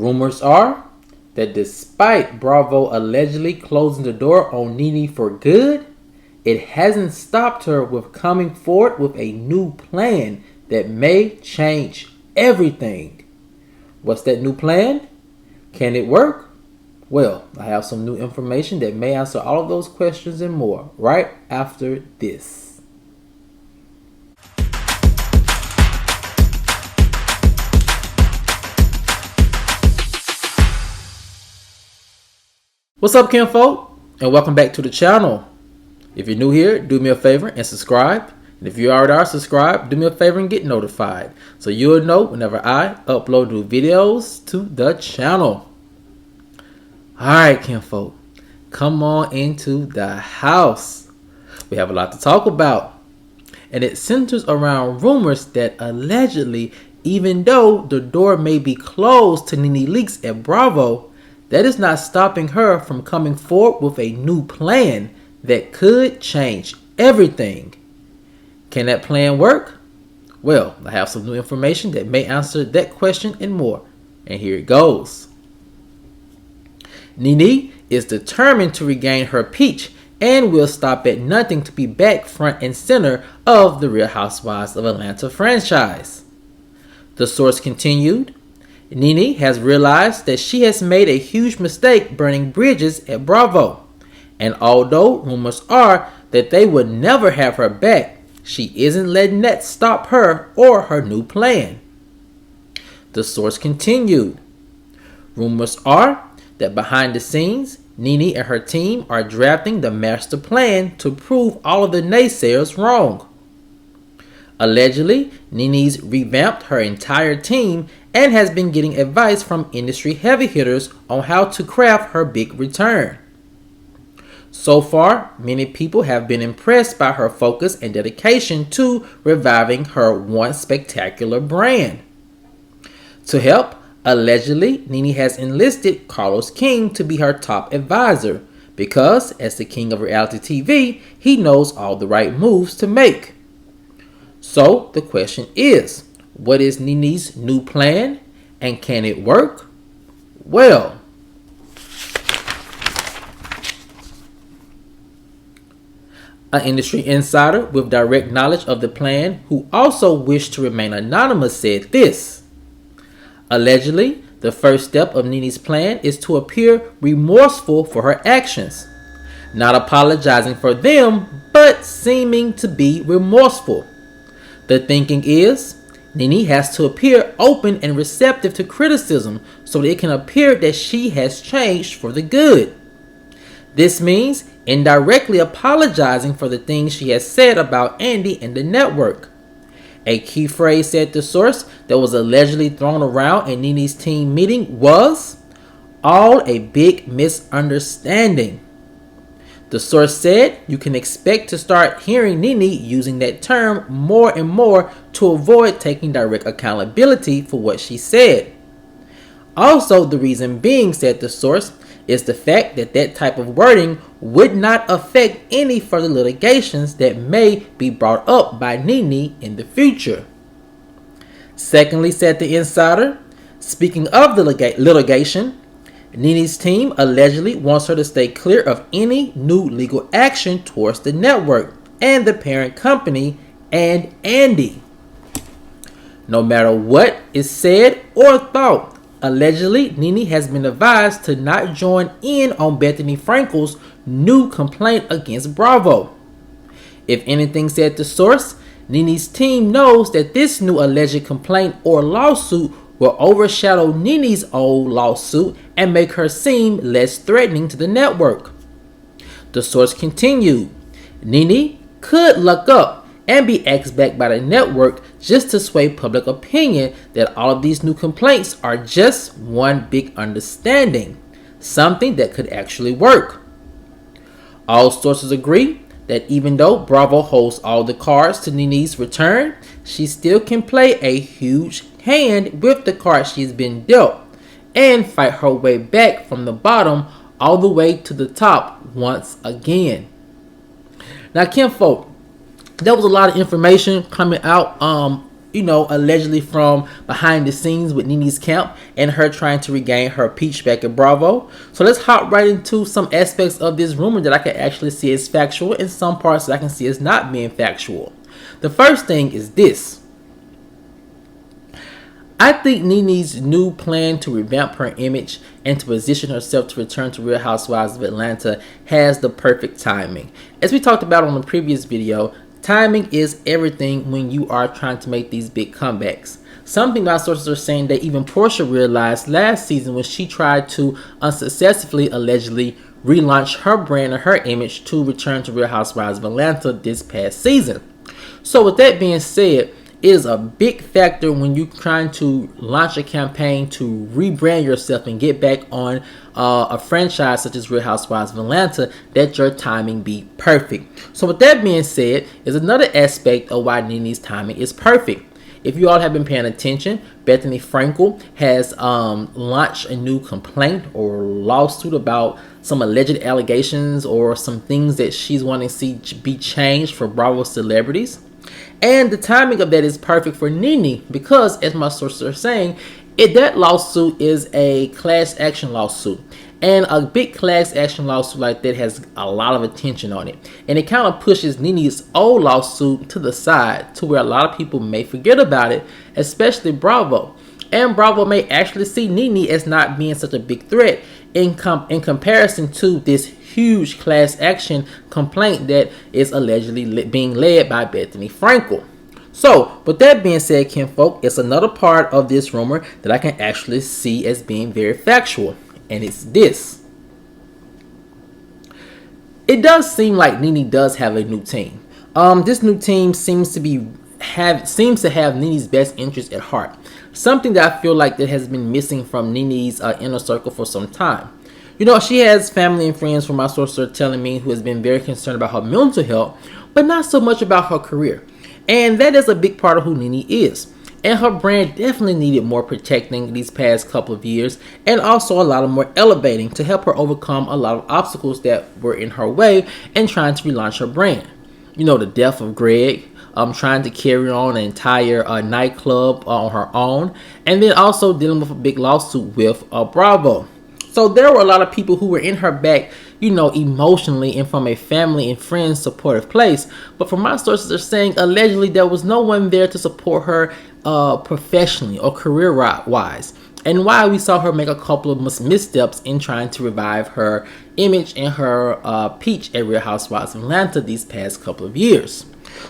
Rumors are that despite Bravo allegedly closing the door on NeNe for good, it hasn't stopped her with coming forward with a new plan that may change everything. What's that new plan? Can it work? Well, I have some new information that may answer all of those questions and more right after this. What's up, kinfolk, and welcome back to the channel. If you're new here, do me a favor and subscribe. And if you already are subscribed, do me a favor and get notified so you'll know whenever I upload new videos to the channel. Alright, kinfolk, come on into the house. We have a lot to talk about, and it centers around rumors that allegedly, even though the door may be closed to neneleakes at Bravo, that is not stopping her from coming forward with a new plan that could change everything. Can that plan work? Well, I have some new information that may answer that question and more. And here it goes. NeNe is determined to regain her peach and will stop at nothing to be back front and center of the Real Housewives of Atlanta franchise. The source continued, NeNe has realized that she has made a huge mistake burning bridges at Bravo, and although rumors are that they would never have her back, she isn't letting that stop her or her new plan. The source continued, rumors are that behind the scenes, NeNe and her team are drafting the master plan to prove all of the naysayers wrong. Allegedly, NeNe's revamped her entire team and has been getting advice from industry heavy hitters on how to craft her big return. So far, many people have been impressed by her focus and dedication to reviving her once spectacular brand. To help, allegedly, NeNe has enlisted Carlos King to be her top advisor because, as the king of reality TV, he knows all the right moves to make. So the question is, what is NeNe's new plan, and can it work? Well, an industry insider with direct knowledge of the plan who also wished to remain anonymous said this. Allegedly, the first step of NeNe's plan is to appear remorseful for her actions. Not apologizing for them, but seeming to be remorseful. The thinking is, NeNe has to appear open and receptive to criticism so that it can appear that she has changed for the good. This means indirectly apologizing for the things she has said about Andy and the network. A key phrase, said the source, that was allegedly thrown around in NeNe's team meeting was, all a big misunderstanding. The source said you can expect to start hearing NeNe using that term more and more to avoid taking direct accountability for what she said. Also, the reason being, said the source, is the fact that that type of wording would not affect any further litigations that may be brought up by NeNe in the future. Secondly, said the insider, speaking of the litigation, NeNe's team allegedly wants her to stay clear of any new legal action towards the network and the parent company and Andy. No matter what is said or thought, allegedly NeNe has been advised to not join in on Bethenny Frankel's new complaint against Bravo. If anything, said the source, NeNe's team knows that this new alleged complaint or lawsuit will overshadow NeNe's old lawsuit and make her seem less threatening to the network. The source continued, NeNe could luck up and be axed back by the network just to sway public opinion that all of these new complaints are just one big understanding, something that could actually work. All sources agree that even though Bravo holds all the cards to NeNe's return, she still can play a huge hand with the cards she's been dealt and fight her way back from the bottom all the way to the top once again. Now, kinfolk, there was a lot of information coming out allegedly from behind the scenes with NeNe's camp and her trying to regain her peach back at Bravo. So let's hop right into some aspects of this rumor that I can actually see as factual and some parts that I can see as not being factual. The first thing is this. I think NeNe's new plan to revamp her image and to position herself to return to Real Housewives of Atlanta has the perfect timing. As we talked about on the previous video, timing is everything when you are trying to make these big comebacks. Something my sources are saying that even Portia realized last season when she tried to unsuccessfully, allegedly, relaunch her brand and her image to return to Real Housewives of Atlanta this past season. So with that being said, it is a big factor when you're trying to launch a campaign to rebrand yourself and get back on a franchise such as Real Housewives of Atlanta, that your timing be perfect. So with that being said, is another aspect of why NeNe's timing is perfect. If you all have been paying attention, Bethany Frankel has launched a new complaint or lawsuit about some alleged allegations or some things that she's wanting to see be changed for Bravo celebrities. And the timing of that is perfect for NeNe because, as my sources are saying, that lawsuit is a class action lawsuit. And a big class action lawsuit like that has a lot of attention on it. And it kind of pushes NeNe's old lawsuit to the side to where a lot of people may forget about it, especially Bravo. And Bravo may actually see NeNe as not being such a big threat in comparison to this huge class action complaint that is allegedly being led by Bethany Frankel. So, with that being said, kinfolk, it's another part of this rumor that I can actually see as being very factual, and it's this. It does seem like NeNe does have a new team. This new team seems to have NeNe's best interest at heart. Something that I feel like that has been missing from NeNe's inner circle for some time. She has family and friends, from my sources are telling me, who has been very concerned about her mental health, but not so much about her career. And that is a big part of who NeNe is. And her brand definitely needed more protecting these past couple of years, and also a lot of more elevating to help her overcome a lot of obstacles that were in her way and trying to relaunch her brand. The death of Greg, trying to carry on an entire nightclub on her own, and then also dealing with a big lawsuit with Bravo. So there were a lot of people who were in her back, emotionally and from a family and friends supportive place. But from my sources are saying allegedly there was no one there to support her professionally or career-wise. And why we saw her make a couple of missteps in trying to revive her image and her peach at Real Housewives of Atlanta these past couple of years.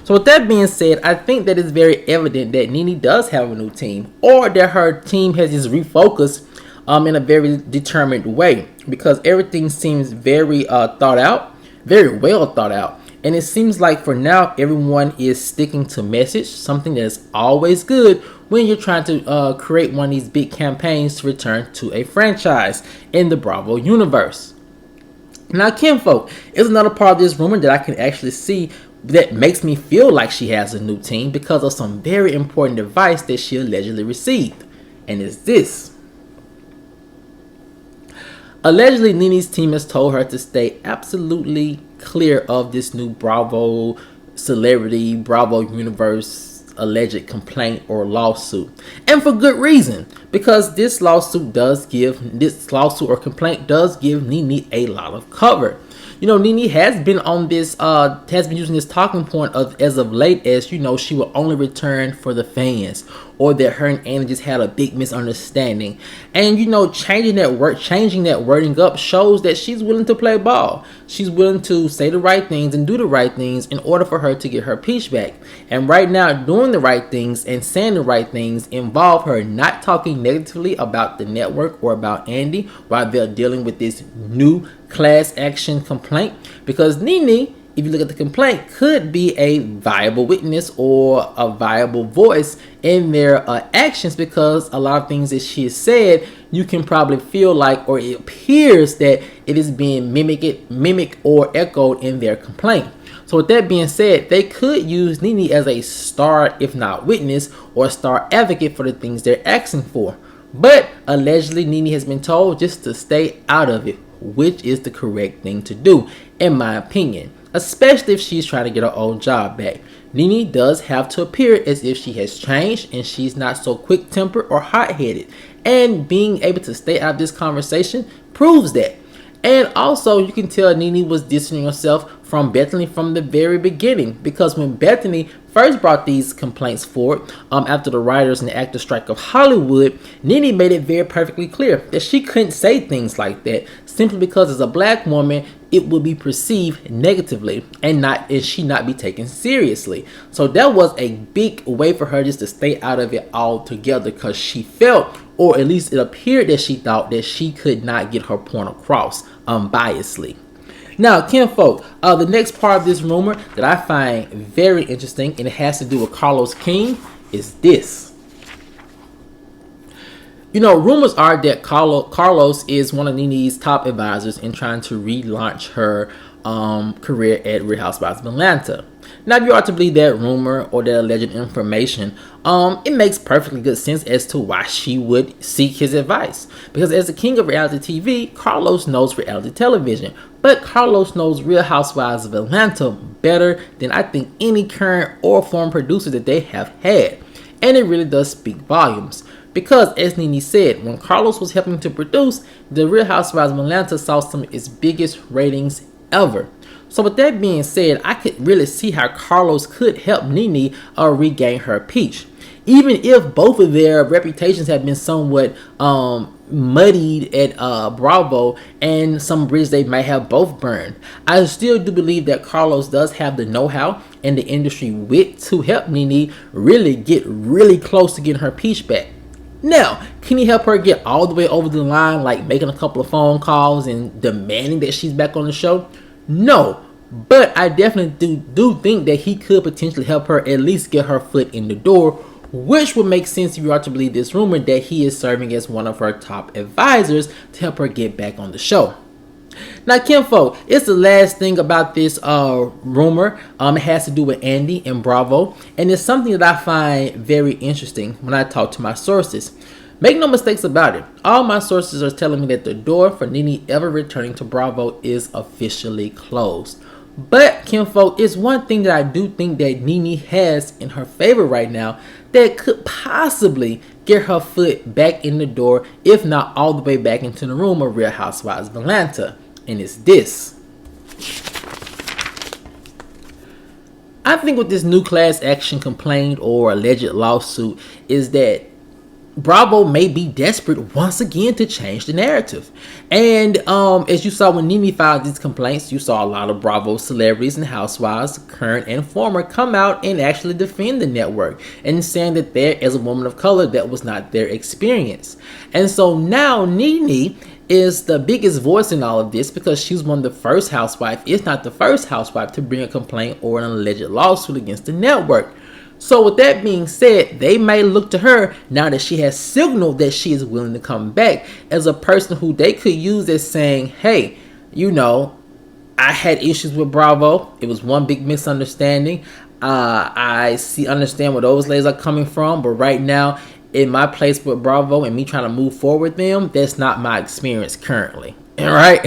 So with that being said, I think that it's very evident that NeNe does have a new team, or that her team has just refocused in a very determined way, because everything seems very thought out, very well thought out. And it seems like for now, everyone is sticking to message, something that is always good when you're trying to create one of these big campaigns to return to a franchise in the Bravo universe. Now, kinfolk, is another part of this rumor that I can actually see that makes me feel like she has a new team because of some very important advice that she allegedly received. And it's this. Allegedly, NeNe's team has told her to stay absolutely clear of this new Bravo celebrity, Bravo universe alleged complaint or lawsuit. And for good reason, because this lawsuit or complaint does give NeNe a lot of cover. NeNe has been on this, has been using this talking point as of late as, she will only return for the fans, or that her and Andy just had a big misunderstanding. And, changing that wording up shows that she's willing to play ball. She's willing to say the right things and do the right things in order for her to get her peach back. And right now, doing the right things and saying the right things involve her not talking negatively about the network or about Andy while they're dealing with this new class action complaint, because NeNe, if you look at the complaint, could be a viable witness or a viable voice in their actions, because a lot of things that she has said, you can probably feel like, or it appears that it is being mimicked or echoed in their complaint. So with that being said, they could use NeNe as a star, if not witness, or star advocate for the things they're asking for. But allegedly, NeNe has been told just to stay out of it, which is the correct thing to do, in my opinion. Especially if she's trying to get her old job back. NeNe does have to appear as if she has changed and she's not so quick-tempered or hot-headed. And being able to stay out of this conversation proves that. And also, you can tell NeNe was distancing herself from Bethany from the very beginning, because when Bethany first brought these complaints forward after the writers and the actors strike of Hollywood, NeNe made it very perfectly clear that she couldn't say things like that simply because as a black woman it would be perceived negatively and she not be taken seriously. So that was a big way for her just to stay out of it altogether, because she felt, or at least it appeared that she thought, that she could not get her point across unbiasedly. Now, kinfolk, the next part of this rumor that I find very interesting, and it has to do with Carlos King, is this. You know, rumors are that Carlos is one of NeNe's top advisors in trying to relaunch her career at Real Housewives of Atlanta. Now, if you are to believe that rumor or that alleged information, it makes perfectly good sense as to why she would seek his advice. Because as the king of reality TV, Carlos knows reality television. But Carlos knows Real Housewives of Atlanta better than I think any current or former producer that they have had. And it really does speak volumes. Because, as NeNe said, when Carlos was helping to produce, the Real Housewives of Atlanta saw some of its biggest ratings ever. So with that being said, I could really see how Carlos could help NeNe regain her peach. Even if both of their reputations have been somewhat muddied at Bravo, and some bridges they may have both burned, I still do believe that Carlos does have the know-how and the industry wit to help NeNe really get really close to getting her peach back. Now, can he help her get all the way over the line, like making a couple of phone calls and demanding that she's back on the show? No, but I definitely do think that he could potentially help her at least get her foot in the door, which would make sense if you are to believe this rumor that he is serving as one of her top advisors to help her get back on the show. Now, kinfolk, it's the last thing about this rumor. It has to do with Andy and Bravo, and it's something that I find very interesting when I talk to my sources. Make no mistakes about it, all my sources are telling me that the door for NeNe ever returning to Bravo is officially closed. But, kinfolk, it's one thing that I do think that NeNe has in her favor right now that could possibly get her foot back in the door, if not all the way back into the room of Real Housewives of Atlanta. And it's this. I think with this new class action complaint or alleged lawsuit is that Bravo may be desperate once again to change the narrative. And as you saw when NeNe filed these complaints, you saw a lot of Bravo celebrities and housewives, current and former, come out and actually defend the network and saying that there, as a woman of color, that was not their experience. And so now NeNe is the biggest voice in all of this, because she's one of the first housewife, if not the first housewife, to bring a complaint or an alleged lawsuit against the network. So with that being said, they may look to her, now that she has signaled that she is willing to come back, as a person who they could use as saying, hey, you know, I had issues with Bravo. It was one big misunderstanding. I understand where those ladies are coming from, but right now, in my place with Bravo and me trying to move forward with them, that's not my experience currently. Right?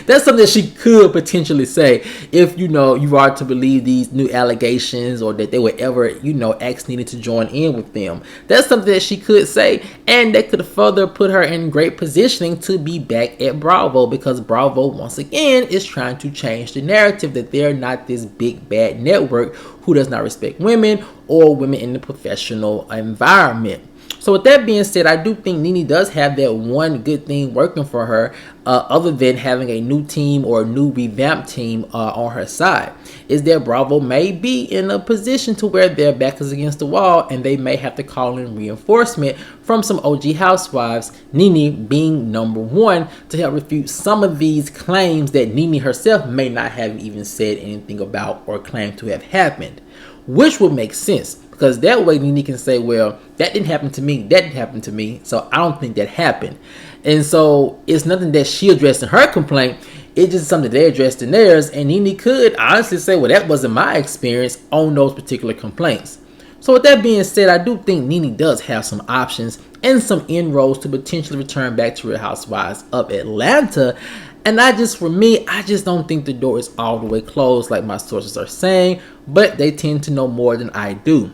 That's something that she could potentially say if, you know, you are to believe these new allegations, or that they would ever, you know, ask NeNe to join in with them. That's something that she could say, and that could further put her in great positioning to be back at Bravo, because Bravo, once again, is trying to change the narrative that they're not this big bad network who does not respect women or women in the professional environment. So with that being said, I do think NeNe does have that one good thing working for her, other than having a new team or a new revamped team on her side, is that Bravo may be in a position to where their back is against the wall and they may have to call in reinforcement from some OG housewives, NeNe being number one, to help refute some of these claims that NeNe herself may not have even said anything about or claimed to have happened, which would make sense. Because that way NeNe can say, well, that didn't happen to me, that didn't happen to me, so I don't think that happened. And so it's nothing that she addressed in her complaint, it's just something they addressed in theirs, and NeNe could honestly say, well, that wasn't my experience on those particular complaints. So with that being said, I do think NeNe does have some options and some inroads to potentially return back to Real Housewives of Atlanta. And for me, I just don't think the door is all the way closed like my sources are saying, but they tend to know more than I do.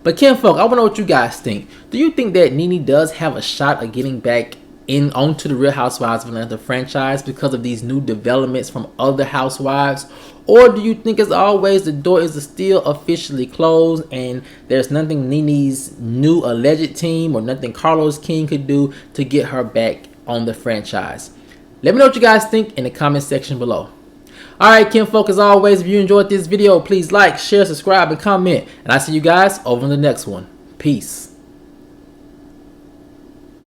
But kinfolk, I want to know what you guys think. Do you think that NeNe does have a shot of getting back onto the Real Housewives of Atlanta franchise because of these new developments from other housewives? Or do you think, as always, the door is still officially closed and there's nothing NeNe's new alleged team or nothing Carlos King could do to get her back on the franchise? Let me know what you guys think in the comment section below. Alright, kinfolk, as always, if you enjoyed this video, please like, share, subscribe, and comment. And I'll see you guys over in the next one. Peace.